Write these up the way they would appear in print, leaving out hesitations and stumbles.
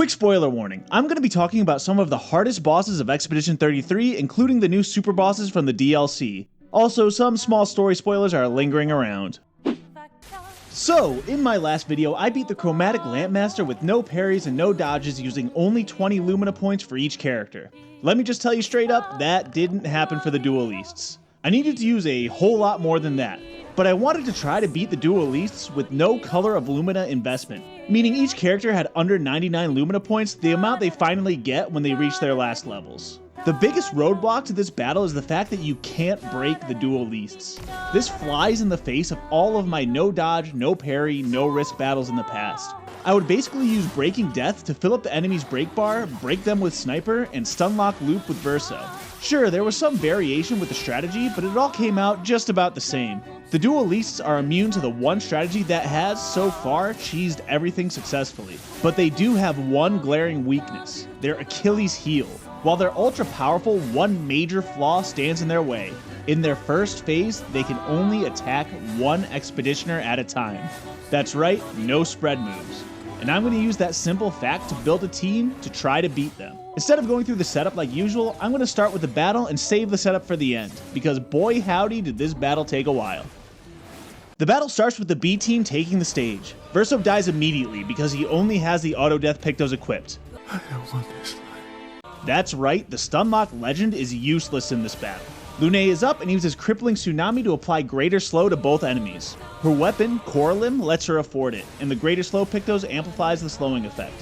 Quick spoiler warning, I'm going to be talking about some of the hardest bosses of Expedition 33, including the new super bosses from the DLC. Also, some small story spoilers are lingering around. So, in my last video, I beat the Chromatic Lampmaster with no parries and no dodges using only 20 Lumina points for each character. Let me just tell you straight up, that didn't happen for the Duallistes. I needed to use a whole lot more than that. But I wanted to try to beat the Duallistes with no Colour of Lumina investment, meaning each character had under 99 Lumina points, the amount they finally get when they reach their last levels. The biggest roadblock to this battle is the fact that you can't break the Duallistes. This flies in the face of all of my no dodge, no parry, no risk battles in the past. I would basically use Breaking Death to fill up the enemy's break bar, break them with Sniper, and stunlock Loop with Verso. Sure, there was some variation with the strategy, but it all came out just about the same. The Duallistes are immune to the one strategy that has, so far, cheesed everything successfully. But they do have one glaring weakness, their Achilles heel. While they're ultra powerful, one major flaw stands in their way. In their first phase, they can only attack one Expeditioner at a time. That's right, no spread moves. And I'm going to use that simple fact to build a team to try to beat them. Instead of going through the setup like usual, I'm going to start with the battle and save the setup for the end, because boy howdy did this battle take a while. The battle starts with the B team taking the stage. Verso dies immediately because he only has the auto death Pictos equipped. I don't want this life. That's right, the Stunlock Legend is useless in this battle. Lumière is up and uses Crippling Tsunami to apply Greater Slow to both enemies. Her weapon, Coralim, lets her afford it, and the Greater Slow Pictos amplifies the slowing effect.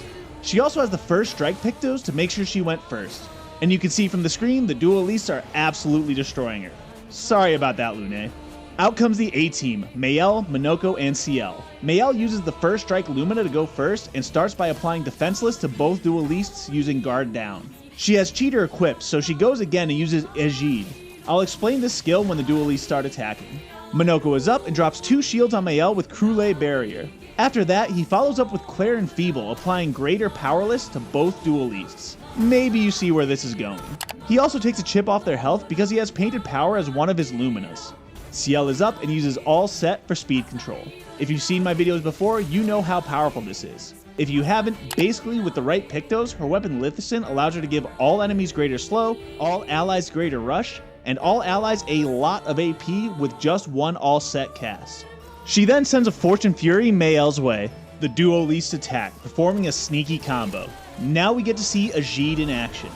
She also has the first strike Pictos to make sure she went first. And you can see from the screen, the Duallistes are absolutely destroying her. Sorry about that, Lumière. Out comes the A team, Mayel, Minoko, and Ciel. Mayel uses the first strike Lumina to go first and starts by applying Defenseless to both Duallistes using Guard Down. She has Cheater equipped, so she goes again and uses Egide. I'll explain this skill when the Duallistes start attacking. Minoko is up and drops 2 shields on Mayel with Croulet Barrier. After that, he follows up with Claire and Feeble, applying Greater Powerless to both Duallistes. Maybe you see where this is going. He also takes a chip off their health because he has Painted Power as one of his Luminas. Ciel is up and uses All Set for speed control. If you've seen my videos before, you know how powerful this is. If you haven't, basically with the right Pictos, her weapon Lithicin allows her to give all enemies Greater Slow, all allies Greater Rush, and all allies a lot of AP with just one All Set cast. She then sends a Fortune Fury Mayel's way, the Duollistes attack, performing a sneaky combo. Now we get to see Egide in action.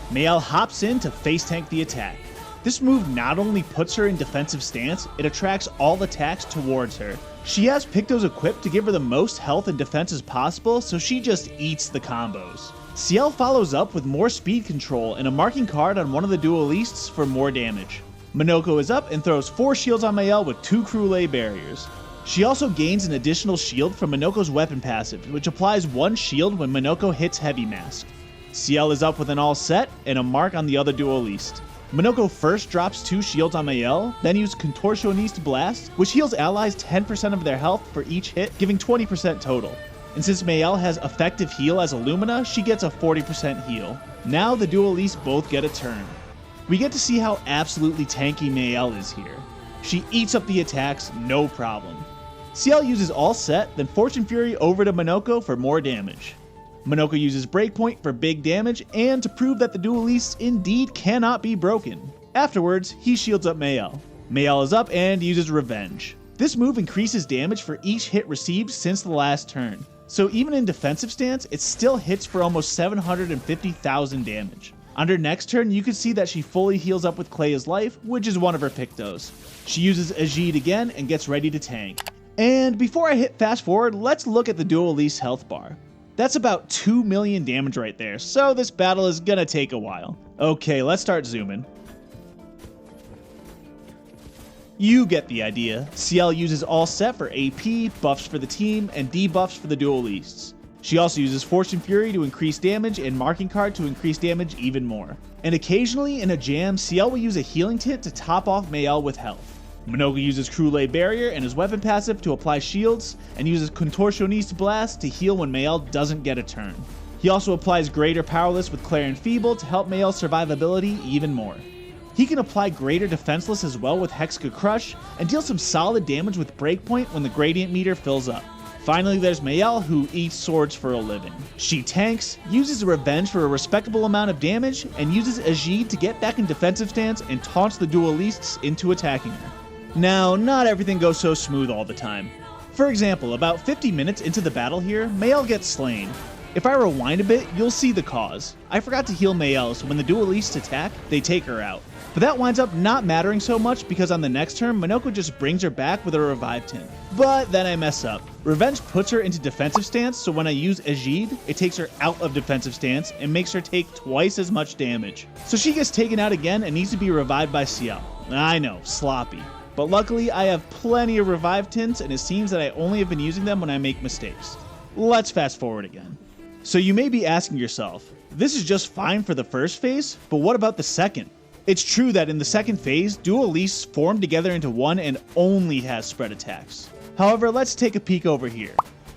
Mayel hops in to face tank the attack. This move not only puts her in defensive stance, it attracts all attacks towards her. She has Pictos equipped to give her the most health and defense as possible, so she just eats the combos. Ciel follows up with more speed control and a marking card on one of the Duallistes for more damage. Minoko is up and throws 4 shields on Mayel with 2 Croulet Barriers. She also gains an additional shield from Minoko's weapon passive, which applies 1 shield when Minoko hits Heavy Mask. Ciel is up with an All Set and a mark on the other Dualliste. Minoko first drops 2 shields on Mayel, then uses Contortioniste Blast, which heals allies 10% of their health for each hit, giving 20% total. And since Mayel has effective heal as a Lumina, she gets a 40% heal. Now the Duallistes both get a turn. We get to see how absolutely tanky Mayel is here. She eats up the attacks, no problem. Ciel uses All Set, then Fortune Fury over to Minoko for more damage. Minoko uses Breakpoint for big damage and to prove that the Duallistes indeed cannot be broken. Afterwards, he shields up Mayel. Mayel is up and uses Revenge. This move increases damage for each hit received since the last turn. So even in defensive stance, it still hits for almost 750,000 damage. On her next turn, you can see that she fully heals up with Clea's life, which is one of her Pictos. She uses Egide again and gets ready to tank. And before I hit fast forward, let's look at the Duallistes health bar. That's about 2 million damage right there, so this battle is gonna take a while. Okay, let's start zooming. You get the idea. Ciel uses All Set for AP, buffs for the team, and debuffs for the Duallistes. She also uses Fortune Fury to increase damage and Marking Card to increase damage even more. And occasionally in a jam, Ciel will use a Healing Tint to top off Mayel with health. Minoko uses Croulet Barrier and his weapon passive to apply shields, and uses Contortioniste Blast to heal when Mayel doesn't get a turn. He also applies Greater Powerless with Claire and Feeble to help Mayel's survivability even more. He can apply Greater Defenseless as well with Hexa Crush, and deal some solid damage with Breakpoint when the Gradient meter fills up. Finally, there's Mayel, who eats swords for a living. She tanks, uses revenge for a respectable amount of damage, and uses Ajid to get back in defensive stance and taunts the Duallistes into attacking her. Now, not everything goes so smooth all the time. For example, about 50 minutes into the battle here, Mayel gets slain. If I rewind a bit, you'll see the cause. I forgot to heal Mayel, so when the Duallistes attack, they take her out. But that winds up not mattering so much because on the next turn, Minoko just brings her back with a revive tint. But then I mess up. Revenge puts her into defensive stance, so when I use Ajid, it takes her out of defensive stance and makes her take twice as much damage. So she gets taken out again and needs to be revived by Ciel. I know, sloppy. But luckily, I have plenty of revive tints, and it seems that I only have been using them when I make mistakes. Let's fast forward again. So you may be asking yourself, this is just fine for the first phase, but what about the second? It's true that in the second phase, Duallistes form together into one and only has spread attacks. However, let's take a peek over here.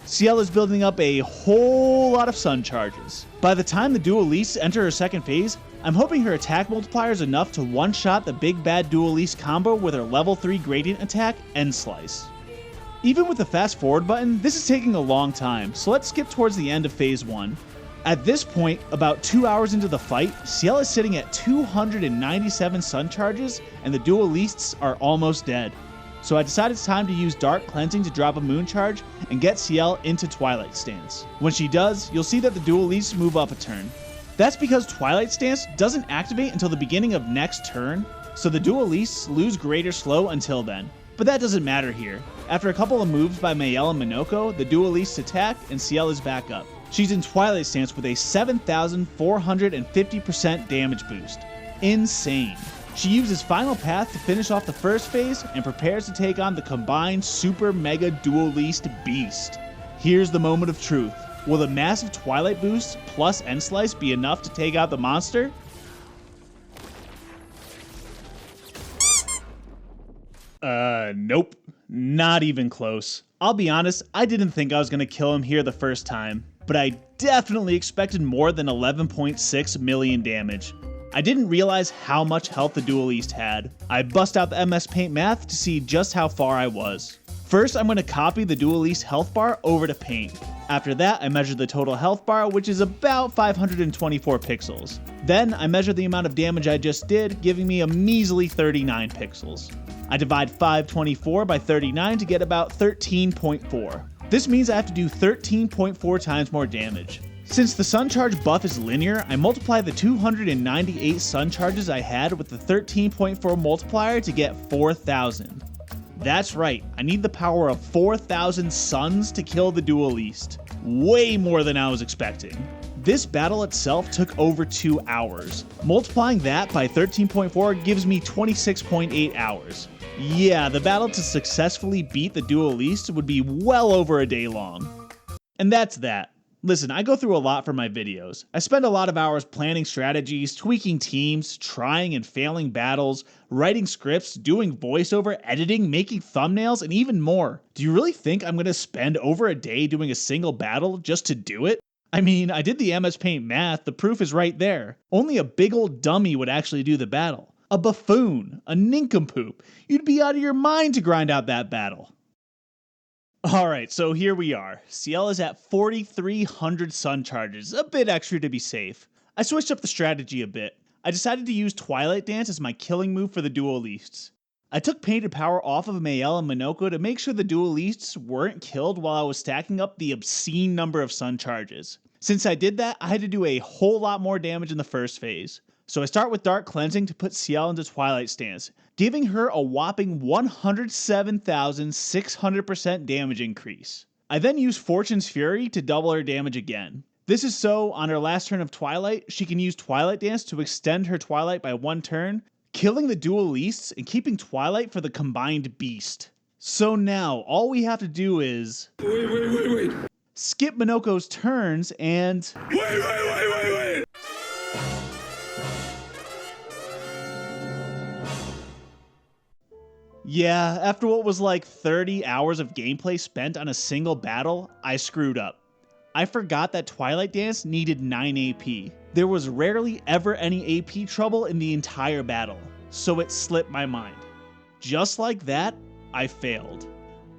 Ciel is building up a whole lot of sun charges. By the time the Duallistes enter her second phase, I'm hoping her attack multiplier is enough to one-shot the big bad Dualliste combo with her level 3 gradient attack, End Slice. Even with the fast forward button, this is taking a long time, so let's skip towards the end of phase 1. At this point, about 2 hours into the fight, Ciel is sitting at 297 sun charges, and the Duallistes are almost dead. So I decided it's time to use Dark Cleansing to drop a moon charge and get Ciel into Twilight Stance. When she does, you'll see that the Duallistes move up a turn. That's because Twilight Stance doesn't activate until the beginning of next turn, so the Duallistes lose Greater Slow until then. But that doesn't matter here. After a couple of moves by Mayel and Minoko, the Duallistes attack and Ciel is back up. She's in Twilight Stance with a 7,450% damage boost. Insane. She uses Final Path to finish off the first phase and prepares to take on the combined Super Mega Dualliste Beast. Here's the moment of truth. Will the massive Twilight boost plus End Slice be enough to take out the monster? Nope. Not even close. I'll be honest, I didn't think I was gonna kill him here the first time, but I definitely expected more than 11.6 million damage. I didn't realize how much health the Dualliste had. I bust out the mspaint math to see just how far I was. First, I'm going to copy the Dualliste health bar over to paint. After that, I measure the total health bar, which is about 524 pixels. Then, I measure the amount of damage I just did, giving me a measly 39 pixels. I divide 524 by 39 to get about 13.4. This means I have to do 13.4 times more damage. Since the sun charge buff is linear, I multiply the 298 sun charges I had with the 13.4 multiplier to get 4,000. That's right, I need the power of 4,000 suns to kill the Dualliste. Way more than I was expecting. This battle itself took over 2 hours. Multiplying that by 13.4 gives me 26.8 hours. Yeah, the battle to successfully beat the Dualliste would be well over a day long. And that's that. Listen, I go through a lot for my videos. I spend a lot of hours planning strategies, tweaking teams, trying and failing battles, writing scripts, doing voiceover, editing, making thumbnails, and even more. Do you really think I'm going to spend over a day doing a single battle just to do it? I mean, I did the mspaint math, the proof is right there. Only a big old dummy would actually do the battle. A buffoon, a nincompoop. You'd be out of your mind to grind out that battle. Alright, so here we are. Ciel is at 4,300 sun charges, a bit extra to be safe. I switched up the strategy a bit. I decided to use Twilight Dance as my killing move for the Duallistes. I took Painted Power off of Mayel and Minoko to make sure the Duallistes weren't killed while I was stacking up the obscene number of sun charges. Since I did that, I had to do a whole lot more damage in the first phase. So I start with Dark Cleansing to put Ciel into Twilight Stance, giving her a whopping 107,600% damage increase. I then use Fortune's Fury to double her damage again. This is so, on her last turn of Twilight, she can use Twilight Dance to extend her Twilight by 1 turn, killing the Duallistes and keeping Twilight for the combined beast. So now, all we have to do is... Wait. Skip Minoko's turns and... Wait! Yeah, after what was like 30 hours of gameplay spent on a single battle, I screwed up. I forgot that Twilight Dance needed 9 AP. There was rarely ever any AP trouble in the entire battle, so it slipped my mind. Just like that, I failed.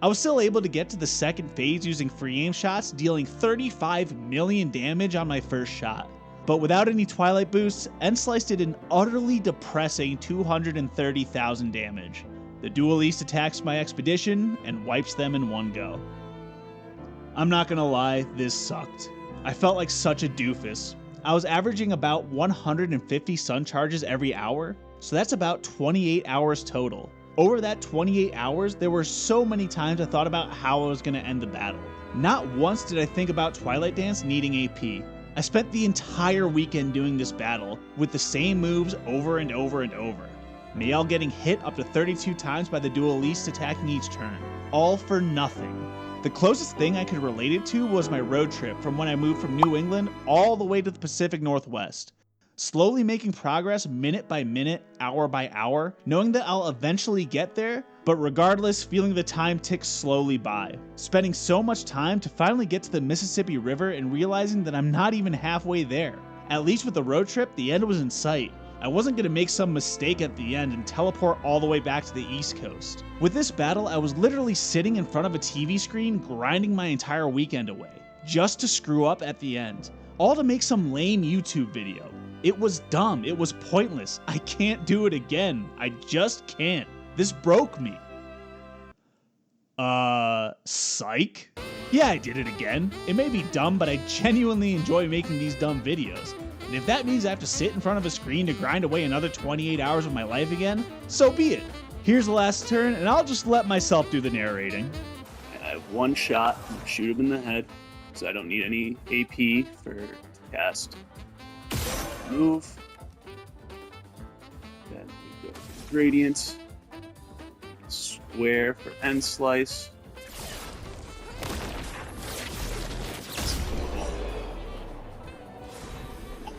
I was still able to get to the second phase using free aim shots, dealing 35 million damage on my first shot. But without any Twilight boosts, N-Slice did an utterly depressing 230,000 damage. The Dualliste attacks my expedition and wipes them in one go. I'm not gonna lie, this sucked. I felt like such a doofus. I was averaging about 150 sun charges every hour, so that's about 28 hours total. Over that 28 hours, there were so many times I thought about how I was gonna end the battle. Not once did I think about Twilight Dance needing AP. I spent the entire weekend doing this battle with the same moves over and over and over. Mayel getting hit up to 32 times by the Dualliste attacking each turn, all for nothing. The closest thing I could relate it to was my road trip from when I moved from New England all the way to the Pacific Northwest. Slowly making progress minute by minute, hour by hour, knowing that I'll eventually get there, but regardless, feeling the time tick slowly by. Spending so much time to finally get to the Mississippi River and realizing that I'm not even halfway there. At least with the road trip, the end was in sight. I wasn't going to make some mistake at the end and teleport all the way back to the East Coast. With this battle, I was literally sitting in front of a TV screen grinding my entire weekend away, just to screw up at the end. All to make some lame YouTube video. It was dumb, it was pointless. I can't do it again. I just can't. This broke me. Psych? Yeah, I did it again. It may be dumb, but I genuinely enjoy making these dumb videos. And if that means I have to sit in front of a screen to grind away another 28 hours of my life again, so be it. Here's the last turn, and I'll just let myself do the narrating. I have one shot, shoot him in the head, so I don't need any AP for cast. Move. Then we go for Gradient. Square for N-Slice.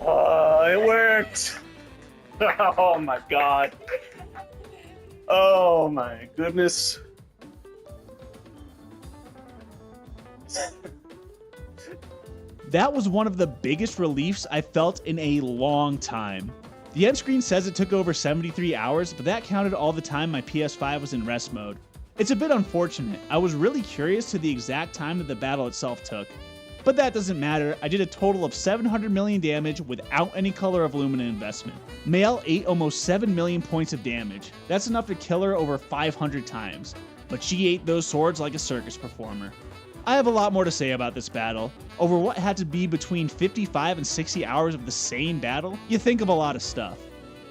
Oh, it worked! Oh my god. Oh my goodness. That was one of the biggest reliefs I felt in a long time. The end screen says it took over 73 hours, but that counted all the time my PS5 was in rest mode. It's a bit unfortunate. I was really curious to the exact time that the battle itself took. But that doesn't matter, I did a total of 700 million damage without any Colour of Lumina investment. Mayel ate almost 7 million points of damage. That's enough to kill her over 500 times. But she ate those swords like a circus performer. I have a lot more to say about this battle. Over what had to be between 55 and 60 hours of the same battle, you think of a lot of stuff.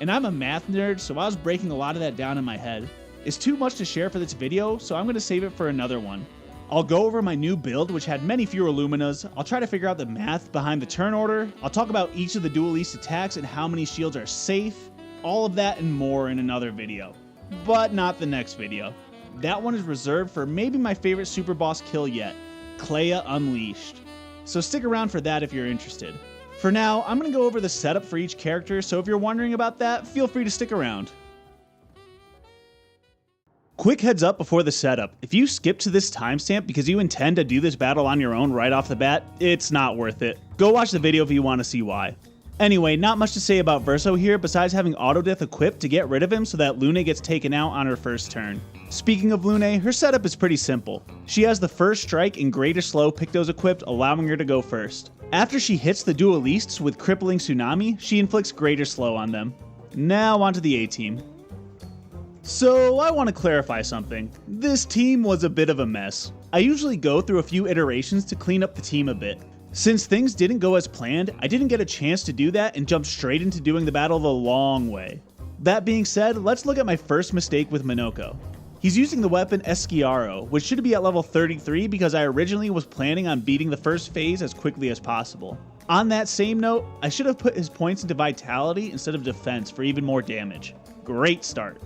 And I'm a math nerd, so I was breaking a lot of that down in my head. It's too much to share for this video, so I'm going to save it for another one. I'll go over my new build, which had many fewer Luminas. I'll try to figure out the math behind the turn order. I'll talk about each of the Dualliste attacks and how many shields are safe. All of that and more in another video. But not the next video. That one is reserved for maybe my favorite super boss kill yet, Clea Unleashed. So stick around for that if you're interested. For now, I'm going to go over the setup for each character, so if you're wondering about that, feel free to stick around. Quick heads up before the setup, if you skip to this timestamp because you intend to do this battle on your own right off the bat, it's not worth it. Go watch the video if you want to see why. Anyway, not much to say about Verso here besides having auto death equipped to get rid of him so that Lune gets taken out on her first turn. Speaking of Lune, her setup is pretty simple. She has the first strike and greater slow Pictos equipped, allowing her to go first. After she hits the Duallistes with crippling tsunami, she inflicts greater slow on them. Now onto the A-team. So I want to clarify something. This team was a bit of a mess. I usually go through a few iterations to clean up the team a bit. Since things didn't go as planned, I didn't get a chance to do that and jumped straight into doing the battle the long way. That being said, let's look at my first mistake with Minoko. He's using the weapon Esquiaro, which should be at level 33 because I originally was planning on beating the first phase as quickly as possible. On that same note, I should have put his points into Vitality instead of Defense for even more damage. Great start.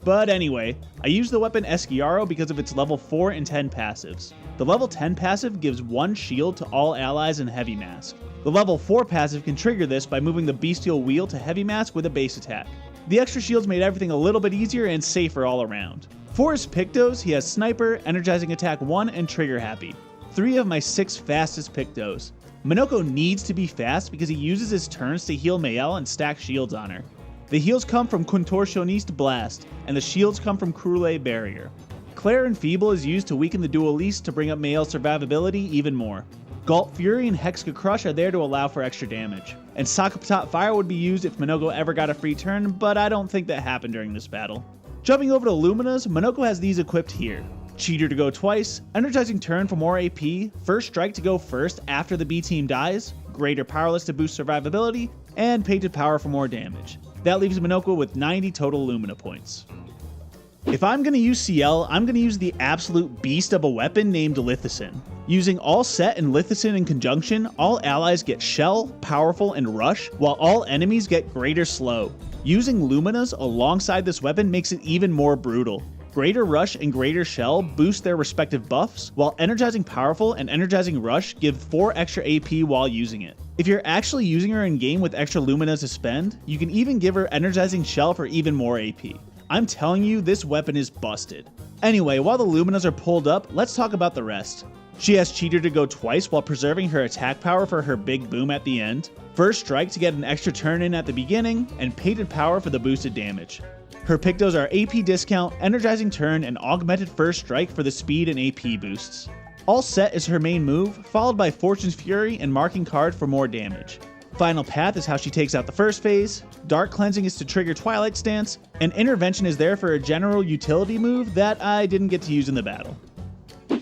But anyway, I use the weapon Esquiaro because of its level 4 and 10 passives. The level 10 passive gives 1 shield to all allies in Heavy Mask. The level 4 passive can trigger this by moving the Bestial Wheel to Heavy Mask with a base attack. The extra shields made everything a little bit easier and safer all around. For his Pictos, he has Sniper, Energizing Attack 1, and Trigger Happy. 3 of my 6 fastest Pictos. Minoko needs to be fast because he uses his turns to heal Mayel and stack shields on her. The heals come from Contortioniste Blast, and the shields come from Crule Barrier. Claire Enfeeble is used to weaken the Dualliste to bring up Mael's survivability even more. Galt Fury and Hexka Crush are there to allow for extra damage. And Sakapatop Fire would be used if Minoko ever got a free turn, but I don't think that happened during this battle. Jumping over to Lumina's, Minoko has these equipped here. Cheater to go twice, Energizing Turn for more AP, First Strike to go first after the B team dies, Greater Powerless to boost survivability, and Painted Power for more damage. That leaves Minoko with 90 total Lumina points. If I'm going to use CL, I'm going to use the absolute beast of a weapon named Lithicin. Using all Set and Lithicin in conjunction, all allies get Shell, Powerful, and Rush, while all enemies get Greater Slow. Using Luminas alongside this weapon makes it even more brutal. Greater Rush and Greater Shell boost their respective buffs, while Energizing Powerful and Energizing Rush give 4 extra AP while using it. If you're actually using her in game with extra Luminas to spend, you can even give her Energizing Shell for even more AP. I'm telling you, this weapon is busted. Anyway, while the Luminas are pulled up, let's talk about the rest. She has Cheater to go twice while preserving her attack power for her big boom at the end, First Strike to get an extra turn in at the beginning, and Painted Power for the boosted damage. Her Pictos are AP Discount, Energizing Turn, and Augmented First Strike for the speed and AP boosts. All Set is her main move, followed by Fortune's Fury and Marking Card for more damage. Final Path is how she takes out the first phase, Dark Cleansing is to trigger Twilight Stance, and Intervention is there for a general utility move that I didn't get to use in the battle.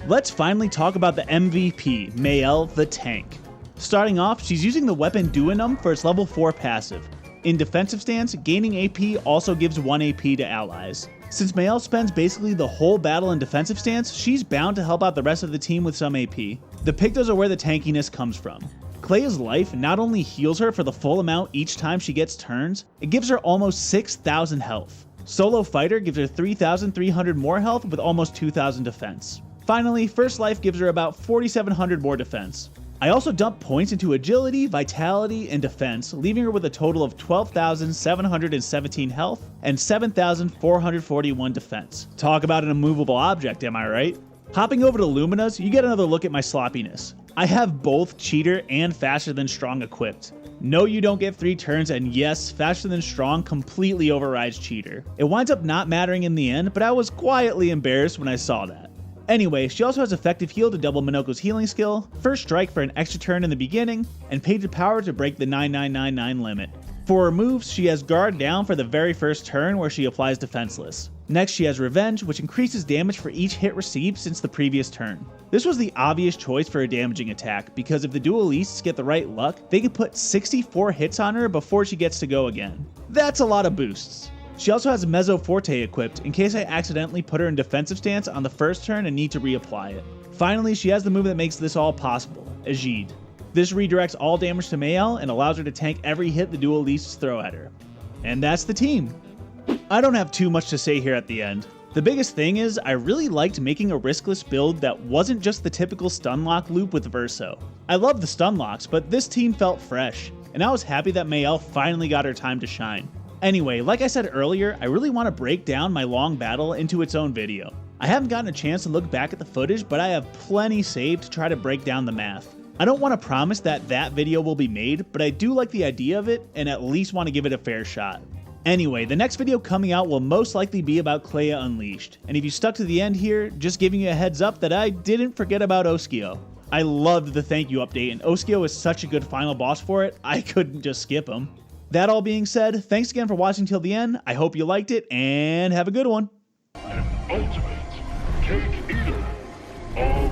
Let's finally talk about the MVP, Mael the Tank. Starting off, she's using the weapon Duinum for its level 4 passive. In defensive stance, gaining AP also gives 1 AP to allies. Since Mael spends basically the whole battle in defensive stance, she's bound to help out the rest of the team with some AP. The Pictos are where the tankiness comes from. Clea's life not only heals her for the full amount each time she gets turns, it gives her almost 6,000 health. Solo Fighter gives her 3,300 more health with almost 2,000 defense. Finally, First Life gives her about 4,700 more defense. I also dumped points into Agility, Vitality, and Defense, leaving her with a total of 12,717 health and 7,441 defense. Talk about an immovable object, am I right? Hopping over to Lumina's, you get another look at my sloppiness. I have both Cheater and Faster Than Strong equipped. No, you don't get 3 turns, and yes, Faster Than Strong completely overrides Cheater. It winds up not mattering in the end, but I was quietly embarrassed when I saw that. Anyway, she also has Effective Heal to double Minoko's healing skill, First Strike for an extra turn in the beginning, and Painted Power to break the 9999 limit. For her moves, she has Guard Down for the very first turn where she applies Defenseless. Next, she has Revenge, which increases damage for each hit received since the previous turn. This was the obvious choice for a damaging attack, because if the Duallistes get the right luck, they can put 64 hits on her before she gets to go again. That's a lot of boosts. She also has Mezzo Forte equipped in case I accidentally put her in defensive stance on the first turn and need to reapply it. Finally, she has the move that makes this all possible, Agide. This redirects all damage to Mael and allows her to tank every hit the Duallistes throw at her. And that's the team. I don't have too much to say here at the end. The biggest thing is, I really liked making a riskless build that wasn't just the typical stun lock loop with Verso. I love the stun locks, but this team felt fresh, and I was happy that Mael finally got her time to shine. Anyway, like I said earlier, I really want to break down my long battle into its own video. I haven't gotten a chance to look back at the footage, but I have plenty saved to try to break down the math. I don't want to promise that video will be made, but I do like the idea of it and at least want to give it a fair shot. Anyway, the next video coming out will most likely be about Clea Unleashed, and if you stuck to the end here, just giving you a heads up that I didn't forget about Oskio. I loved the thank you update, and Oskio is such a good final boss for it, I couldn't just skip him. That all being said, thanks again for watching till the end, I hope you liked it, and have a good one. Ultimate Cake Eater.